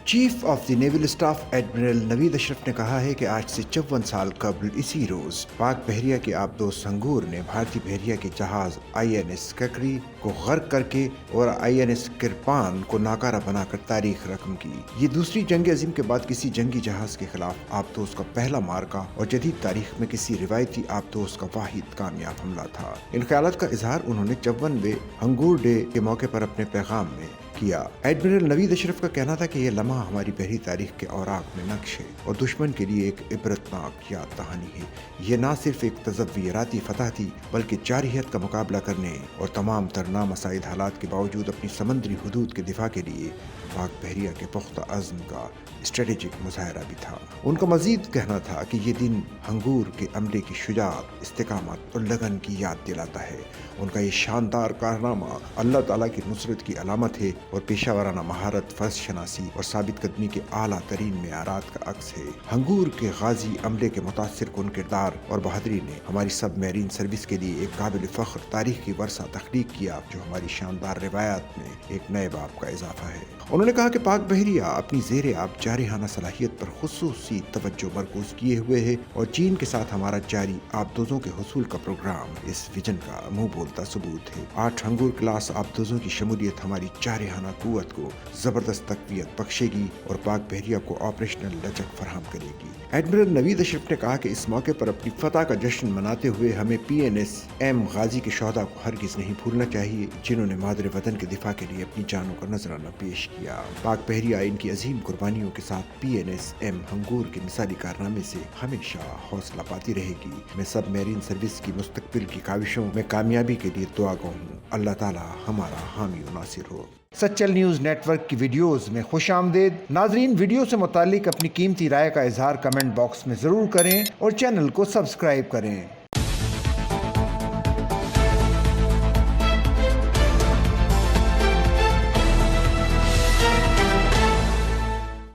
Chief of the naval staff admiral Naveed Ashraf نے کہا ہے کہ آج سے 54 سال قبل اسی روز پاک بحریہ کے آبدوز ہنگور نے بھارتی بحریہ کے جہاز INS ککری کو غرق کر کے اور INS کرپان کو ناکارہ بنا کر تاریخ رقم کی۔ یہ دوسری جنگ عظیم کے بعد کسی جنگی جہاز کے خلاف آبدوز کا پہلا مارکہ اور جدید تاریخ میں کسی روایتی آبدوز کا واحد کامیاب حملہ تھا۔ ان خیالات کا اظہار انہوں نے 54ویں ہنگور ڈے کے موقع پر اپنے پیغام میں کیا۔ ایڈمرل نوید اشرف کا کہنا تھا کہ یہ لمحہ ہماری بحری تاریخ کے اوراق میں نقش ہے اور دشمن کے لیے ایک عبرتناک یاد دہانی ہے۔ یہ نہ صرف ایک تصویراتی فتح تھی بلکہ جارحیت کا مقابلہ کرنے اور تمام تر نامساعد حالات کے باوجود اپنی سمندری حدود کے دفاع کے لیے پاک بحریہ کے پختہ عزم کا اسٹریٹجک مظاہرہ بھی تھا۔ ان کا مزید کہنا تھا کہ یہ دن ہنگور کے عملے کی شجاعت، استقامت اور لگن کی یاد دلاتا ہے۔ ان کا یہ شاندار کارنامہ اللہ تعالیٰ کی نصرت کی علامت ہے اور پیشہ ورانہ مہارت، فرض شناسی اور ثابت قدمی کے اعلیٰ ترین معیارات کا عکس ہے۔ ہنگور کے غازی عملے کے متاثر کن کردار اور بہادری نے ہماری سب میرین سروس کے لیے ایک قابل فخر تاریخی ورثہ تخلیق کیا جو ہماری شاندار روایات میں ایک نئے باب کا اضافہ ہے۔ انہوں نے کہا کہ پاک بحریہ اپنی زیر آب جارحانہ صلاحیت پر خصوصی توجہ مرکوز کیے ہوئے ہے اور چین کے ساتھ ہمارا جاری آبدوزوں کے حصول کا پروگرام اس ویژن کا منہ بولتا ثبوت ہے۔ 8 ہنگور کلاس آبدوزوں کی شمولیت ہماری جارحانہ قوت کو زبردست تقویت بخشے گی اور پاک بحریہ کو آپریشنل لچک فراہم کرے گی۔ ایڈمرل نوید اشرف نے کہا کہ اس موقع پر اپنی فتح کا جشن مناتے ہوئے ہمیں PNS ایم غازی کے شہداء کو ہرگز نہیں بھولنا چاہیے جنہوں نے مادر وطن کے دفاع کے لیے اپنی جانوں کا نذرانہ پیش کیا۔ پاک بحریہ ان کی عظیم قربانیوں کے ساتھ PNS ایم ہنگور کے مثالی کارنامے سے ہمیشہ حوصلہ پاتی رہے گی۔ میں سب میرین سروس کی مستقبل کی کاوشوں میں کامیابی کے لیے دعا گو ہوں۔ اللہ تعالی ہمارا حامی و ناصر ہو۔ سچل نیوز نیٹ ورک کی ویڈیوز میں خوش آمدید۔ ناظرین، ویڈیو سے متعلق اپنی قیمتی رائے کا اظہار کمنٹ باکس میں ضرور کریں اور چینل کو سبسکرائب کریں۔